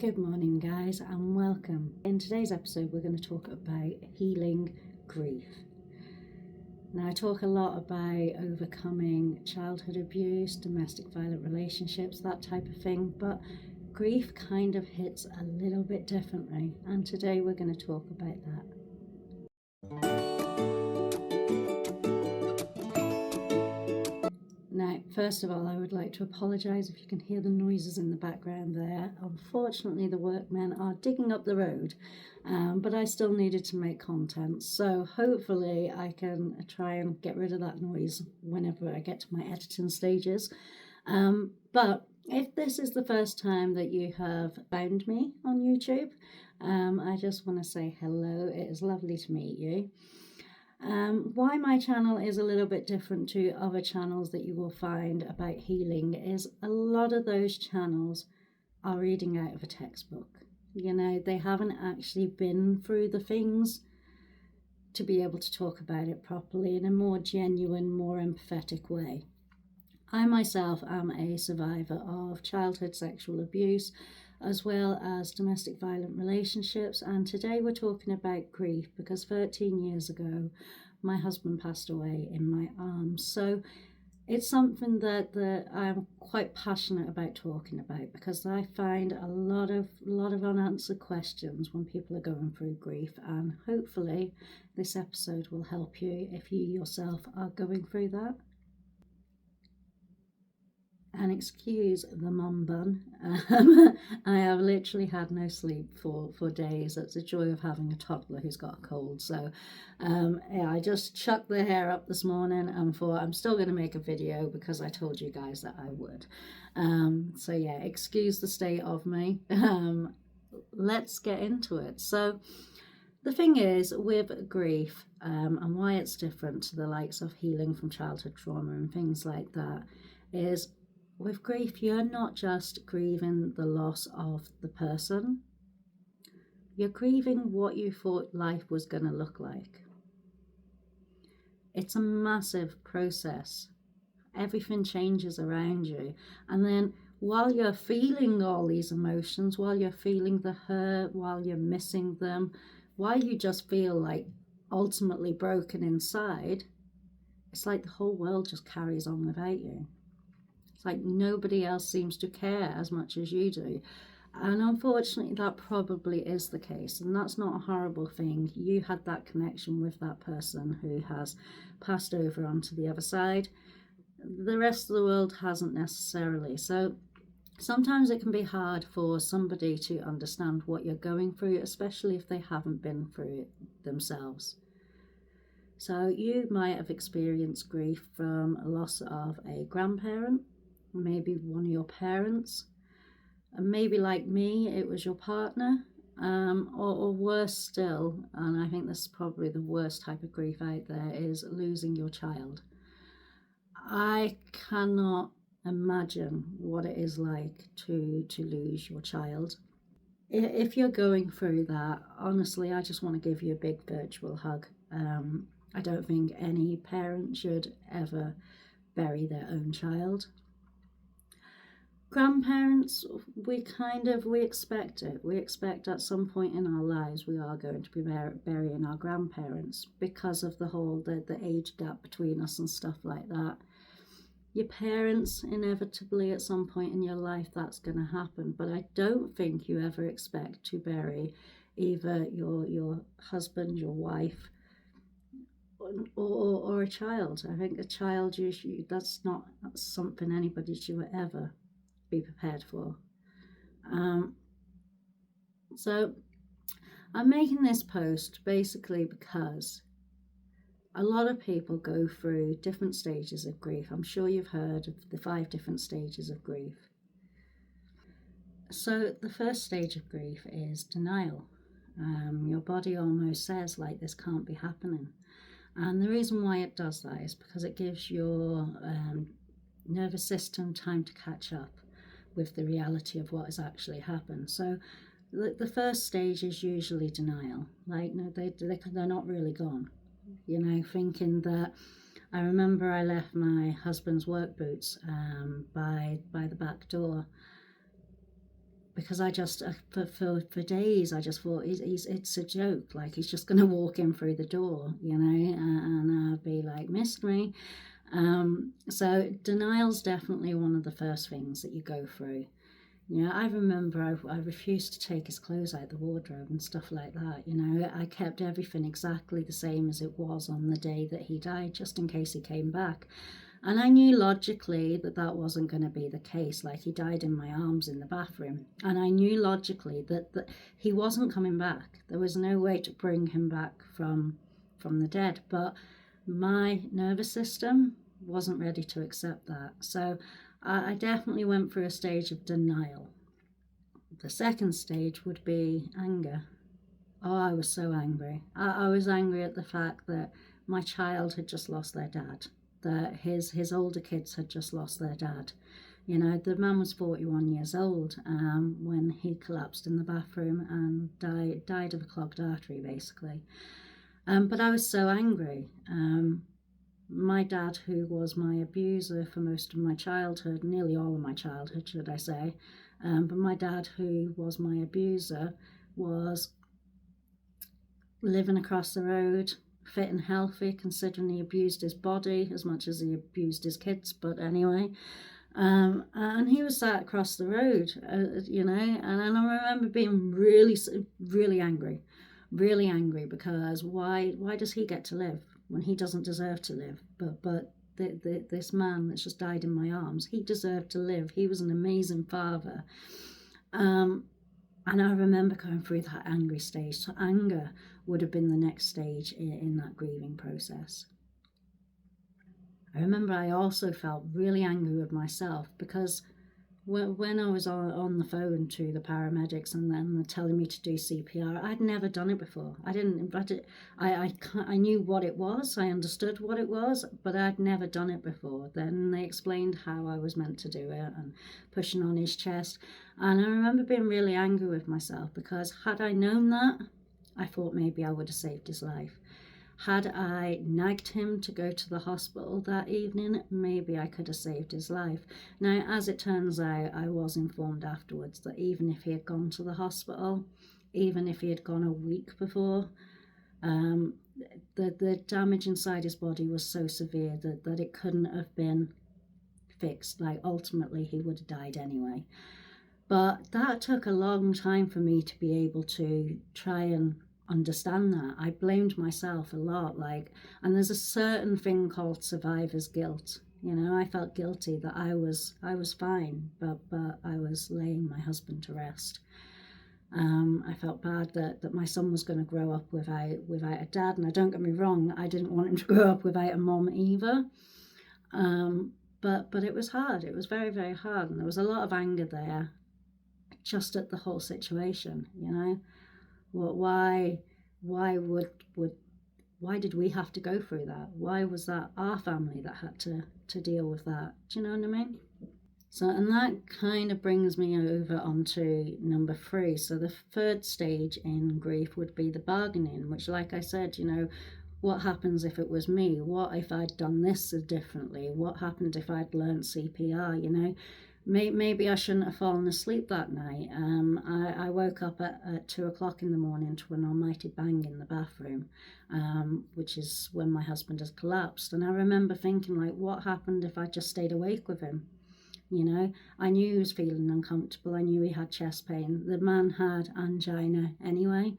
Good morning, guys, and welcome. In today's episode, we're going to talk about healing grief. Now, I talk a lot about overcoming childhood abuse, domestic violent relationships, that type of thing, but grief kind of hits a little bit differently, and today we're going to talk about that. Now, first of all, I would like to apologise if you can hear the noises in the background there. Unfortunately, the workmen are digging up the road, but I still needed to make content. So hopefully I can try and get rid of that noise whenever I get to my editing stages. But if this is the first time that you have found me on YouTube, I just want to say hello. It is lovely to meet you. Why my channel is a little bit different to other channels that you will find about healing is a lot of those channels are reading out of a textbook. You know, they haven't actually been through the things to be able to talk about it properly in a more genuine, more empathetic way. I myself am a survivor of childhood sexual abuse as well as domestic violent relationships, and today we're talking about grief because 13 years ago my husband passed away in my arms. So it's something that I'm quite passionate about talking about because I find a lot of unanswered questions when people are going through grief, and hopefully this episode will help you if you yourself are going through that. And excuse the mum bun. I have literally had no sleep for days. It's the joy of having a toddler who's got a cold. So yeah, I just chucked the hair up this morning and thought I'm still going to make a video because I told you guys that I would. So yeah, excuse the state of me. Let's get into it. So the thing is with grief and why it's different to the likes of healing from childhood trauma and things like that is with grief, you're not just grieving the loss of the person, you're grieving what you thought life was going to look like. It's a massive process. Everything changes around you. And then while you're feeling all these emotions, while you're feeling the hurt, while you're missing them, while you just feel like ultimately broken inside, it's like the whole world just carries on without you. It's like nobody else seems to care as much as you do. And unfortunately, that probably is the case. And that's not a horrible thing. You had that connection with that person who has passed over onto the other side. The rest of the world hasn't necessarily. So sometimes it can be hard for somebody to understand what you're going through, especially if they haven't been through it themselves. So you might have experienced grief from a loss of a grandparent, maybe one of your parents, and maybe like me it was your partner, or worse still, and I think this is probably the worst type of grief out there, is losing your child. I cannot imagine what it is like to lose your child. If you're going through that, honestly, I just want to give you a big virtual hug. I don't think any parent should ever bury their own child. Grandparents, we expect it. We expect at some point in our lives we are going to be burying our grandparents because of the age gap between us and stuff like that. Your parents, inevitably at some point in your life that's going to happen, but I don't think you ever expect to bury either your husband, your wife, or a child. I think a child, usually that's not something anybody should ever be prepared for. So I'm making this post basically because a lot of people go through different stages of grief. I'm sure you've heard of the 5 different stages of grief. So the first stage of grief is denial. Your body almost says like this can't be happening. And the reason why it does that is because it gives your nervous system time to catch up with the reality of what has actually happened. So the first stage is usually denial. Like, no, they're not really gone. You know, thinking that, I remember I left my husband's work boots by the back door, because I just for days I just thought it's a joke, like he's just going to walk in through the door, and I'd be like, missed me. So denial's definitely one of the first things that you go through. I remember I refused to take his clothes out the wardrobe and stuff like that. I kept everything exactly the same as it was on the day that he died, just in case he came back. And I knew logically that that wasn't going to be the case. Like, he died in my arms in the bathroom. And I knew logically that he wasn't coming back. There was no way to bring him back from the dead. But my nervous system wasn't ready to accept that. So I definitely went through a stage of denial. The second stage would be anger. Oh, I was so angry. I was angry at the fact that my child had just lost their dad, that his older kids had just lost their dad. The man was 41 years old when he collapsed in the bathroom and died of a clogged artery, basically. But I was so angry. My dad, who was my abuser for most of my childhood, nearly all of my childhood, should I say, but my dad, who was my abuser, was living across the road, fit and healthy, considering he abused his body as much as he abused his kids. But anyway, and he was sat across the road, and I remember being really, really angry because why does he get to live when he doesn't deserve to live? But this man that's just died in my arms, he deserved to live. He was an amazing father. And I remember going through that angry stage. So anger would have been the next stage in that grieving process. I remember I also felt really angry with myself because when I was on the phone to the paramedics and then they're telling me to do CPR, I'd never done it before. I knew what it was, I understood what it was, but I'd never done it before. Then they explained how I was meant to do it and pushing on his chest. And I remember being really angry with myself because had I known that, I thought maybe I would have saved his life. Had I nagged him to go to the hospital that evening, maybe I could have saved his life. Now, as it turns out, I was informed afterwards that even if he had gone to the hospital, even if he had gone a week before, the damage inside his body was so severe that it couldn't have been fixed. Like, ultimately, he would have died anyway. But that took a long time for me to be able to try and understand that. I blamed myself a lot, and there's a certain thing called survivor's guilt. I felt guilty that I was fine, but I was laying my husband to rest. I felt bad that my son was going to grow up without a dad, and don't get me wrong, I didn't want him to grow up without a mom either. But it was hard. It was very, very hard, and there was a lot of anger there, just at the whole situation. Why did we have to go through that? Why was that our family that had to deal with that? Do you know what I mean? So, and that kind of brings me over onto number 3. So the third stage in grief would be the bargaining, which, like I said, what happens if it was me? What if I'd done this differently? What happened if I'd learned CPR? Maybe I shouldn't have fallen asleep that night. I woke up at 2 o'clock in the morning to an almighty bang in the bathroom, which is when my husband has collapsed. And I remember thinking, what happened if I just stayed awake with him? I knew he was feeling uncomfortable. I knew he had chest pain. The man had angina anyway,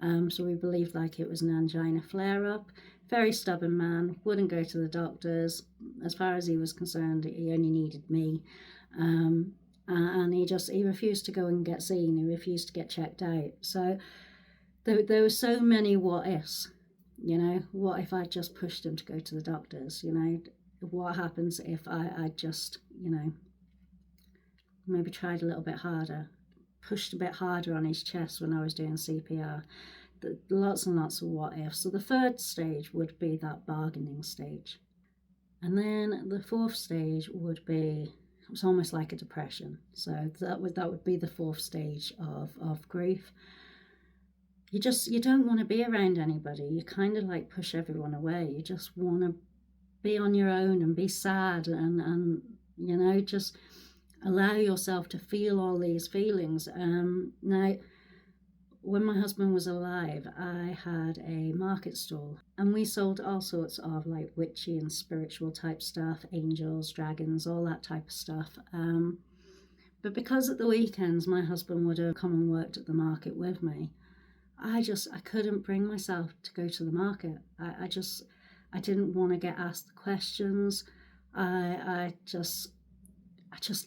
so we believed it was an angina flare-up. Very stubborn man, wouldn't go to the doctors. As far as he was concerned, he only needed me. And he refused to go and get seen. He refused to get checked out. So there were so many what ifs. What if I just pushed him to go to the doctors? What happens if I just maybe tried a little bit harder, pushed a bit harder on his chest when I was doing CPR? Lots and lots of what ifs. So the third stage would be that bargaining stage, and then the fourth stage would be, it's almost like a depression. So that would be the fourth stage of grief. You don't want to be around anybody. You kind of push everyone away. You just want to be on your own and be sad and allow yourself to feel all these feelings. Now, when my husband was alive, I had a market stall and we sold all sorts of like witchy and spiritual type stuff, angels, dragons, all that type of stuff. But because at the weekends my husband would have come and worked at the market with me, I couldn't bring myself to go to the market. I didn't want to get asked the questions. I just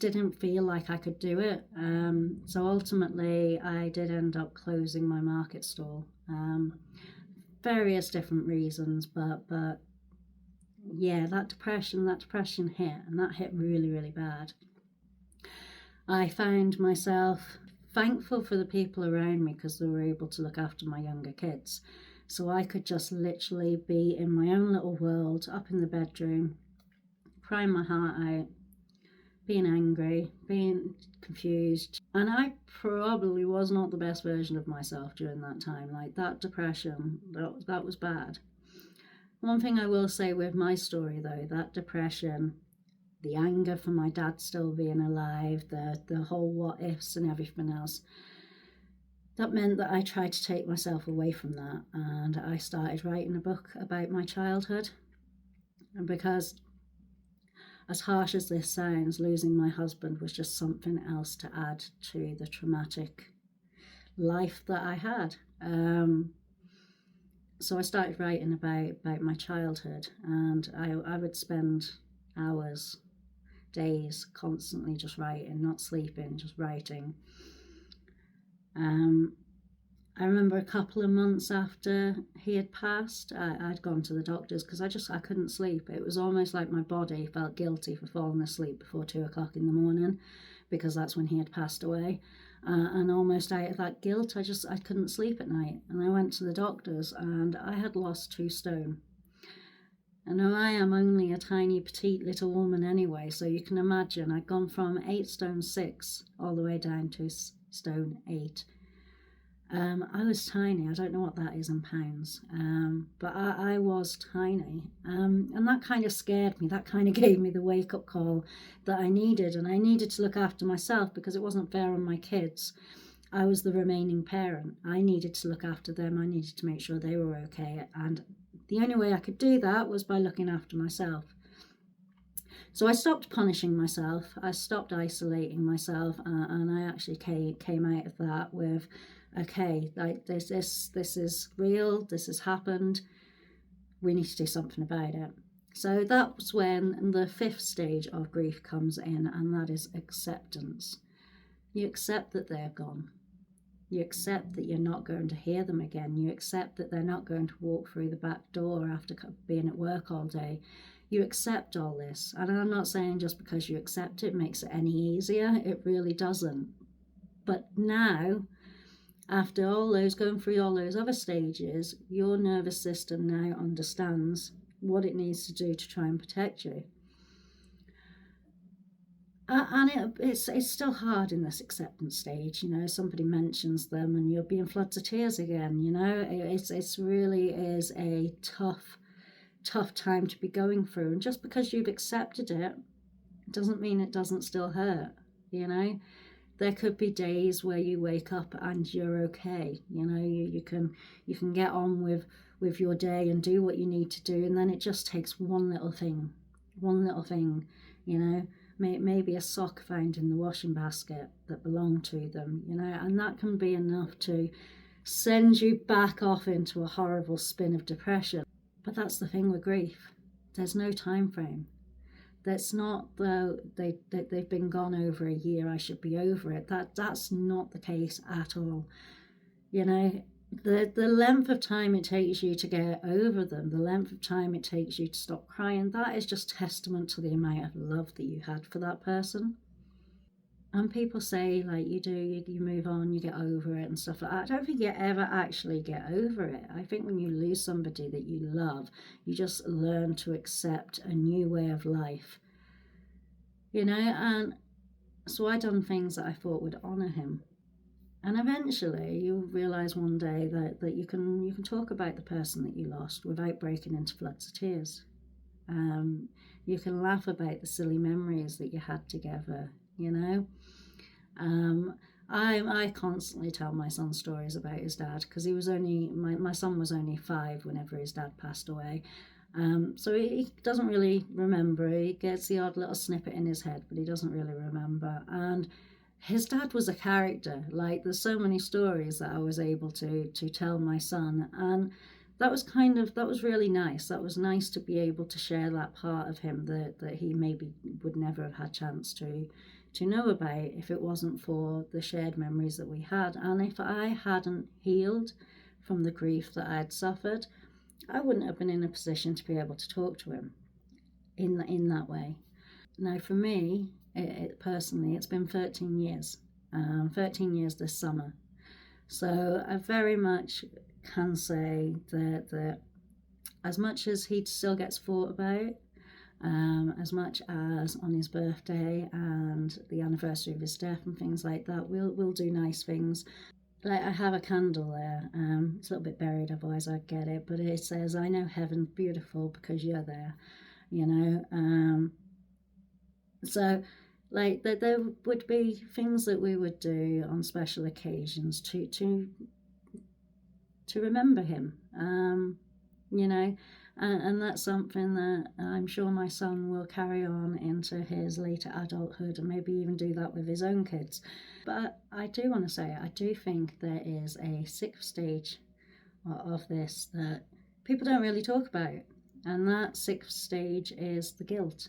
didn't feel like I could do it. So ultimately, I did end up closing my market stall. Various different reasons, but yeah, that depression hit, and that hit really, really bad. I found myself thankful for the people around me because they were able to look after my younger kids. So I could just literally be in my own little world up in the bedroom, crying my heart out, being angry, being confused. And I probably was not the best version of myself during that time. Like that depression, that was bad. One thing I will say with my story though, that depression, the anger for my dad still being alive, the whole what ifs and everything else, that meant that I tried to take myself away from that, and I started writing a book about my childhood. And because, as harsh as this sounds, losing my husband was just something else to add to the traumatic life that I had. So I started writing about my childhood, and I would spend hours, days constantly just writing, not sleeping, just writing. I remember a couple of months after he had passed, I'd gone to the doctors because I couldn't sleep. It was almost like my body felt guilty for falling asleep before 2 o'clock in the morning, because that's when he had passed away. And almost out of that guilt, I couldn't sleep at night. And I went to the doctors and I had lost 2 stone. And now I am only a tiny petite little woman anyway, so you can imagine I'd gone from 8 stone 6 all the way down to stone 8. I was tiny. I don't know what that is in pounds, but I was tiny, and that kind of scared me. That kind of gave me the wake-up call that I needed, and I needed to look after myself because it wasn't fair on my kids. I was the remaining parent. I needed to look after them. I needed to make sure they were okay, and the only way I could do that was by looking after myself. So I stopped punishing myself. I stopped isolating myself, and I actually came out of that with, okay, like this is real. This has happened. We need to do something about it. So that's when the 5th stage of grief comes in, and that is acceptance. You accept that they're gone. You accept that you're not going to hear them again. You accept that they're not going to walk through the back door after being at work all day. You accept all this. And I'm not saying just because you accept it makes it any easier. It really doesn't. But now, after going through all those other stages, your nervous system now understands what it needs to do to try and protect you. And it's still hard in this acceptance stage. Somebody mentions them and you're being floods of tears again. It's really is a tough time to be going through. And just because you've accepted it doesn't mean it doesn't still hurt. There could be days where you wake up and you're okay. You can get on with your day and do what you need to do, and then it just takes one little thing, maybe a sock found in the washing basket that belonged to them, and that can be enough to send you back off into a horrible spin of depression. But that's the thing with grief. There's no time frame. That's not they've been gone over a year, I should be over it. That's not the case at all. The length of time it takes you to get over them, the length of time it takes you to stop crying, that is just testament to the amount of love that you had for that person. And people say, like, you move on, you get over it and stuff like that. I don't think you ever actually get over it. I think when you lose somebody that you love, you just learn to accept a new way of life. And so I done things that I thought would honour him. And eventually you'll realise one day that you can talk about the person that you lost without breaking into floods of tears. You can laugh about the silly memories that you had together. you know. I constantly tell my son stories about his dad, because he was only, my son was only 5 whenever his dad passed away. So he doesn't really remember. He gets the odd little snippet in his head, but he doesn't really remember. And his dad was a character. Like, there's so many stories that I was able to tell my son, and that was really nice. That was nice to be able to share that part of him that he maybe would never have had chance to know about if it wasn't for the shared memories that we had. And if I hadn't healed from the grief that I'd suffered, I wouldn't have been in a position to be able to talk to him in that way. Now, for me, personally, it's been 13 years. 13 years this summer. So I very much can say that as much as he still gets thought about, as much as on his birthday and the anniversary of his death and things like that, we'll do nice things. Like, I have a candle there. It's a little bit buried, otherwise I'd get it, but it says, "I know heaven's beautiful because you're there," you know. So, like, there would be things that we would do on special occasions to remember him, you know. And that's something that I'm sure my son will carry on into his later adulthood, and maybe even do that with his own kids. But I do want to say, I do think there is a 6th stage of this that people don't really talk about. And that 6th stage is the guilt.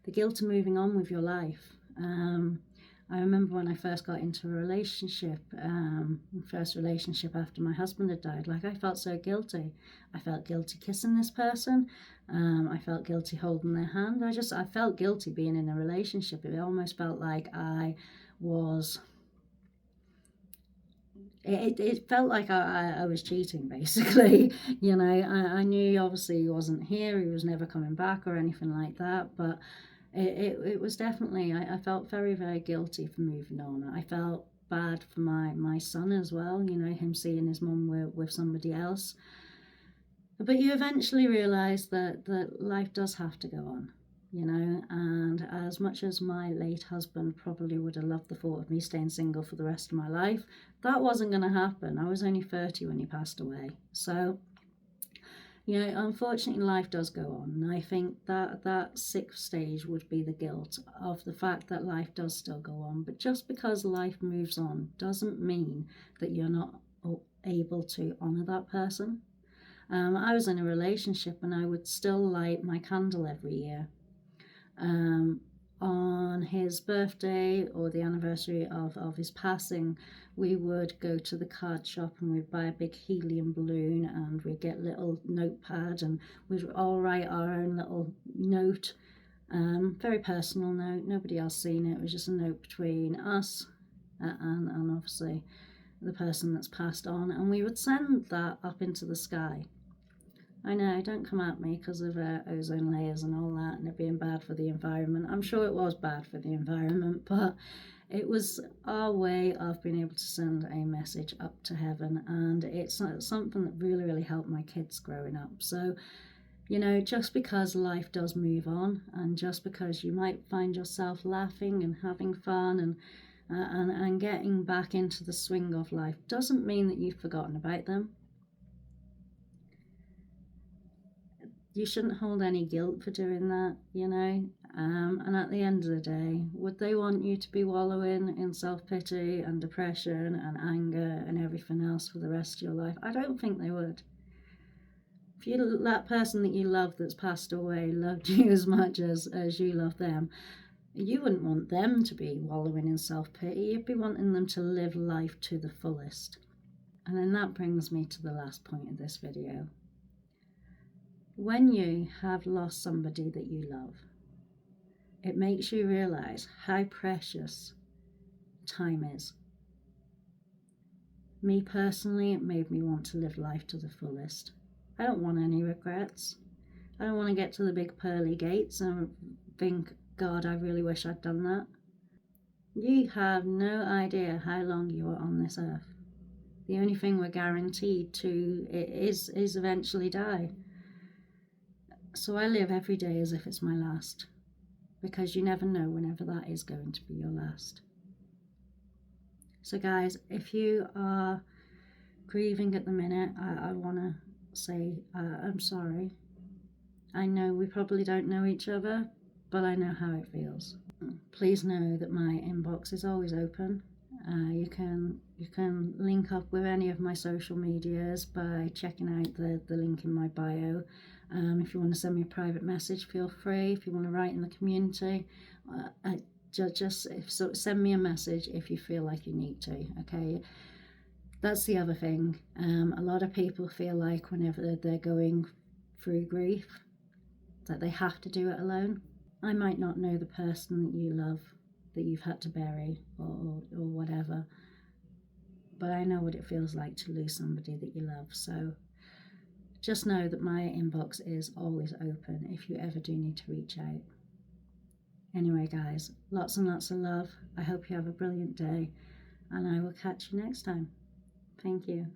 The guilt of moving on with your life. I remember when I first got into a relationship, first relationship after my husband had died, like, I felt so guilty. I felt guilty kissing this person. I felt guilty holding their hand. I felt guilty being in a relationship. It almost felt like I was, it felt like I was cheating, basically. You know, I knew obviously he wasn't here, he was never coming back or anything like that, but it was definitely, I felt very, very guilty for moving on. I felt bad for my son as well, you know, him seeing his mum with somebody else. But you eventually realise that life does have to go on, you know. And as much as my late husband probably would have loved the thought of me staying single for the rest of my life, that wasn't going to happen. I was only 30 when he passed away. So, you know, unfortunately, life does go on. And I think that 6th stage would be the guilt of the fact that life does still go on. But just because life moves on doesn't mean that you're not able to honour that person. I was in a relationship and I would still light my candle every year. On his birthday or the anniversary of his passing, we would go to the card shop and we'd buy a big helium balloon, and we'd get a little notepad and we'd all write our own little note. Very personal note, nobody else seen it. It was just a note between us and obviously the person that's passed on, and we would send that up into the sky. I know, don't come at me because of ozone layers and all that and it being bad for the environment. I'm sure it was bad for the environment, but it was our way of being able to send a message up to heaven, and it's something that really, really helped my kids growing up. So, you know, just because life does move on, and just because you might find yourself laughing and having fun and getting back into the swing of life, doesn't mean that you've forgotten about them. You shouldn't hold any guilt for doing that, you know. And at the end of the day, would they want you to be wallowing in self-pity and depression and anger and everything else for the rest of your life? I don't think they would. If that person that you love that's passed away loved you as much as you love them, you wouldn't want them to be wallowing in self-pity. You'd be wanting them to live life to the fullest. And then that brings me to the last point of this video. When you have lost somebody that you love, it makes you realise how precious time is. Me personally, it made me want to live life to the fullest. I don't want any regrets. I don't want to get to the big pearly gates and think, God, I really wish I'd done that. You have no idea how long you are on this earth. The only thing we're guaranteed to is eventually die. So I live every day as if it's my last, because you never know whenever that is going to be your last. So guys, if you are grieving at the minute, I want to say I'm sorry. I know we probably don't know each other, but I know how it feels. Please know that my inbox is always open. You can link up with any of my social medias by checking out the link in my bio. If you want to send me a private message, feel free. If you want to write in the community, send me a message if you feel like you need to. Okay, that's the other thing. A lot of people feel like whenever they're going through grief that they have to do it alone. I might not know the person that you love that you've had to bury or whatever, but I know what it feels like to lose somebody that you love. So just know that my inbox is always open if you ever do need to reach out. Anyway guys, lots and lots of love. I hope you have a brilliant day, and I will catch you next time. Thank you.